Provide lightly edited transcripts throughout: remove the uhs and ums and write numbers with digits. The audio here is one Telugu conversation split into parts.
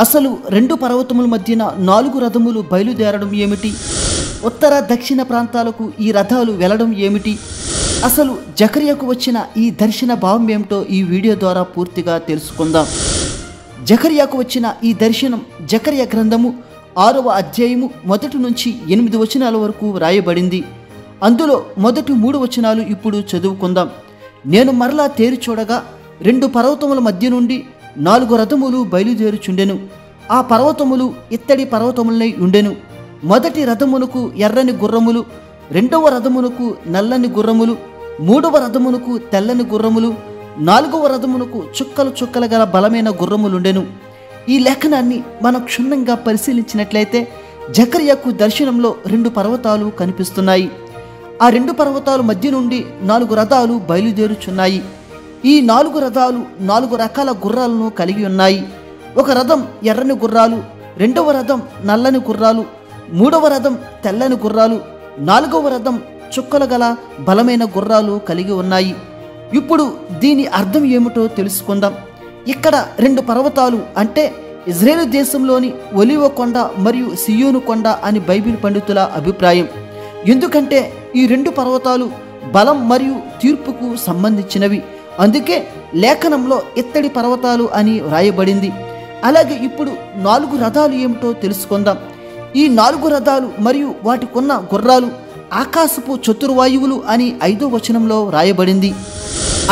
అసలు రెండు పర్వతముల మధ్యన 4 రథములు బయలుదేరడం ఏమిటి? ఉత్తర దక్షిణ ప్రాంతాలకు ఈ రథాలు వెళ్ళడం ఏమిటి? అసలు జకర్యాకు వచ్చిన ఈ దర్శన భావం ఏమిటో ఈ వీడియో ద్వారా పూర్తిగా తెలుసుకుందాం. జకర్యాకు వచ్చిన ఈ దర్శనం జకర్యా గ్రంథము 6వ అధ్యాయము 1 నుంచి 8 వచనాల వరకు రాయబడింది. అందులో మొదటి 3 వచనాలు ఇప్పుడు చదువుకుందాం. నేను మరలా తేరి చూడగా 2 పర్వతముల మధ్య నుండి 4 రథములు బయలుదేరుచుండెను. ఆ పర్వతములు ఇత్తడి పర్వతములై ఉండెను. మొదటి రథమునకు ఎర్రని గుర్రములు, రెండవ రథమునకు నల్లని గుర్రములు, మూడవ రథమునకు తెల్లని గుర్రములు, 4వ రథమునకు చుక్కలు చుక్కలు గల బలమైన గుర్రములుండెను. ఈ లేఖనాన్ని మనం క్షుణ్ణంగా పరిశీలించినట్లయితే జకర్యాకు దర్శనంలో 2 పర్వతాలు కనిపిస్తున్నాయి. ఆ 2 పర్వతాల మధ్య నుండి 4 రథాలు బయలుదేరుచున్నాయి. ఈ 4 రథాలు 4 రకాల గుర్రాలను కలిగి ఉన్నాయి. ఒక రథం ఎర్రని గుర్రాలు, రెండవ రథం నల్లని గుర్రాలు, మూడవ రథం తెల్లని గుర్రాలు, 4వ రథం చుక్కలు గల బలమైన గుర్రాలు కలిగి ఉన్నాయి. ఇప్పుడు దీని అర్థం ఏమిటో తెలుసుకుందాం. ఇక్కడ 2 పర్వతాలు అంటే ఇజ్రాయేలు దేశంలోని ఒలీవ కొండ మరియు సియోను కొండ అని బైబిల్ పండితుల అభిప్రాయం. ఎందుకంటే ఈ 2 పర్వతాలు బలం మరియు తీర్పుకు సంబంధించినవి. అందుకే లేఖనంలో ఇత్తడి పర్వతాలు అని వ్రాయబడింది. అలాగే ఇప్పుడు 4 రథాలు ఏమిటో తెలుసుకుందాం. ఈ 4 రథాలు మరియు వాటికున్న గుర్రాలు ఆకాశపు చతుర్వాయువులు అని 5వ వచనంలో వ్రాయబడింది.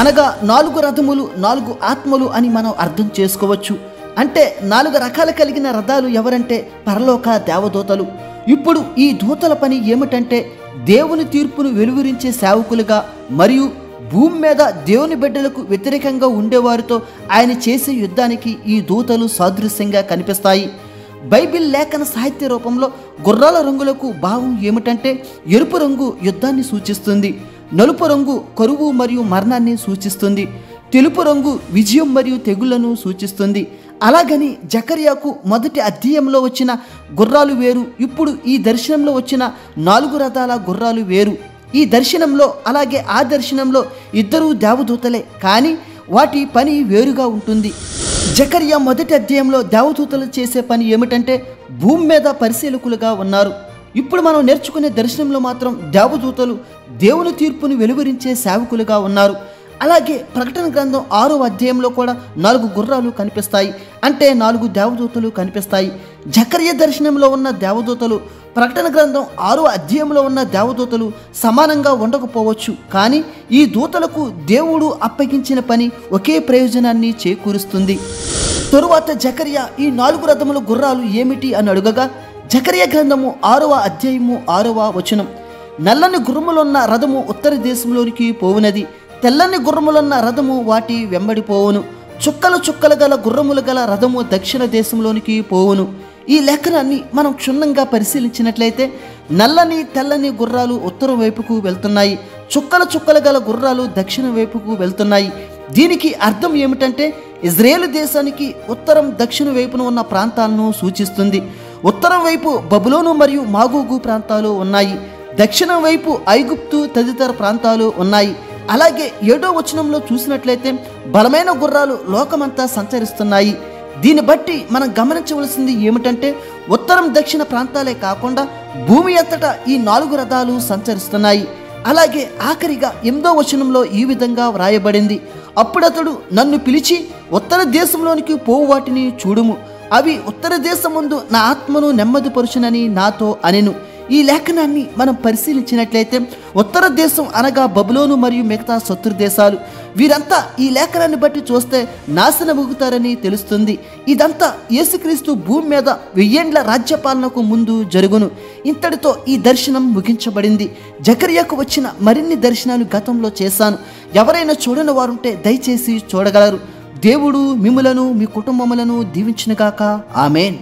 అనగా 4 రథములు 4 ఆత్మలు అని మనం అర్థం చేసుకోవచ్చు. అంటే 4 రకాలు కలిగిన రథాలు ఎవరంటే పరలోక దేవదూతలు. ఇప్పుడు ఈ దూతల పని ఏమిటంటే దేవుని తీర్పును వెలువరించే సేవకులుగా మరియు భూమి మీద దేవుని బిడ్డలకు వ్యతిరేకంగా ఉండేవారితో ఆయన చేసే యుద్ధానికి ఈ దూతలు సాదృశ్యంగా కనిపిస్తాయి. బైబిల్ లేఖన సాహిత్య రూపంలో గుర్రాల రంగులకు భావం ఏమిటంటే ఎరుపు రంగు యుద్ధాన్ని సూచిస్తుంది, నలుపు రంగు కరువు మరియు మరణాన్ని సూచిస్తుంది, తెలుపు రంగు విజయం మరియు తెగుళ్లను సూచిస్తుంది. అలాగని జకర్యాకు మొదటి అధ్యాయంలో వచ్చిన గుర్రాలు వేరు, ఇప్పుడు ఈ దర్శనంలో వచ్చిన 4 రథాల గుర్రాలు వేరు. ఈ దర్శనంలో అలాగే ఆ దర్శనంలో ఇద్దరు దేవదూతలే, కానీ వాటి పని వేరుగా ఉంటుంది. జకర్యా మొదటి అధ్యాయంలో దేవదూతలు చేసే పని ఏమిటంటే భూమి మీద పరిశీలకులుగా ఉన్నారు. ఇప్పుడు మనం నేర్చుకునే దర్శనంలో మాత్రం దేవదూతలు దేవుని తీర్పును వెలువరించే సేవకులుగా ఉన్నారు. అలాగే ప్రకటన గ్రంథం 6వ అధ్యాయంలో కూడా 4 గుర్రాలు కనిపిస్తాయి, అంటే 4 దేవదూతలు కనిపిస్తాయి. జకర్యా దర్శనంలో ఉన్న దేవదూతలు ప్రకటన గ్రంథం 6వ అధ్యాయంలో ఉన్న దేవదూతలు సమానంగా ఉండకపోవచ్చు, కానీ ఈ దూతలకు దేవుడు అప్పగించిన పని ఒకే ప్రయోజనాన్ని చేకూరుస్తుంది. తరువాత జకర్యా ఈ 4 రథముల గుర్రాలు ఏమిటి అని అడుగగా జకర్యా గ్రంథము 6వ అధ్యాయము 6వ వచనం, నల్లని గుర్రములున్న రథము ఉత్తర దేశంలోనికి పోవునది, తెల్లని గుర్రములున్న రథము వాటి వెంబడిపోవును, చుక్కలు చుక్కలు గల గుర్రములు గల రథము దక్షిణ దేశంలోనికి పోవును. ఈ లేఖనాన్ని మనం క్షుణ్ణంగా పరిశీలించినట్లయితే నల్లని తెల్లని గుర్రాలు ఉత్తరం వైపుకు వెళ్తున్నాయి, చుక్కల చుక్కలు గల గుర్రాలు దక్షిణ వైపుకు వెళ్తున్నాయి. దీనికి అర్థం ఏమిటంటే ఇజ్రాయేలు దేశానికి ఉత్తరం దక్షిణ వైపున ఉన్న ప్రాంతాలను సూచిస్తుంది. ఉత్తరం వైపు బబులోను మరియు మాగోగు ప్రాంతాలు ఉన్నాయి, దక్షిణం వైపు ఐగుప్తు తదితర ప్రాంతాలు ఉన్నాయి. అలాగే 7వ వచనంలో చూసినట్లయితే బలమైన గుర్రాలు లోకమంతా సంచరిస్తున్నాయి. దీన్ని బట్టి మనం గమనించవలసింది ఏమిటంటే ఉత్తరం దక్షిణ ప్రాంతాలే కాకుండా భూమి అంతటా ఈ 4 రథాలు సంచరిస్తున్నాయి. అలాగే ఆఖరిగా 8వ వచనంలో ఈ విధంగా వ్రాయబడింది, అప్పుడతడు నన్ను పిలిచి ఉత్తర దేశంలోనికి పోవు వాటిని చూడుము, అవి ఉత్తర దేశం ముందు నా ఆత్మను నెమ్మదిపరుచునని నాతో అనెను. ఈ లేఖనాన్ని మనం పరిశీలించినట్లయితే ఉత్తర దేశం అనగా బబులోను మరియు మిగతా శత్రు దేశాలు, వీరంతా ఈ లేఖనాన్ని బట్టి చూస్తే నాశనమవుతారని తెలుస్తుంది. ఇదంతా యేసుక్రీస్తు భూమి మీద 1000 ఏండ్ల రాజ్యపాలనకు ముందు జరుగును. ఇంతటితో ఈ దర్శనం ముగించబడింది. జకర్యాకు వచ్చిన మరిన్ని దర్శనాలు గతంలో చేశాను. ఎవరైనా చూడని వారుంటే దయచేసి చూడగలరు. దేవుడు మిమ్ములను మీ కుటుంబములను దీవించునుగాక. ఆమేన్.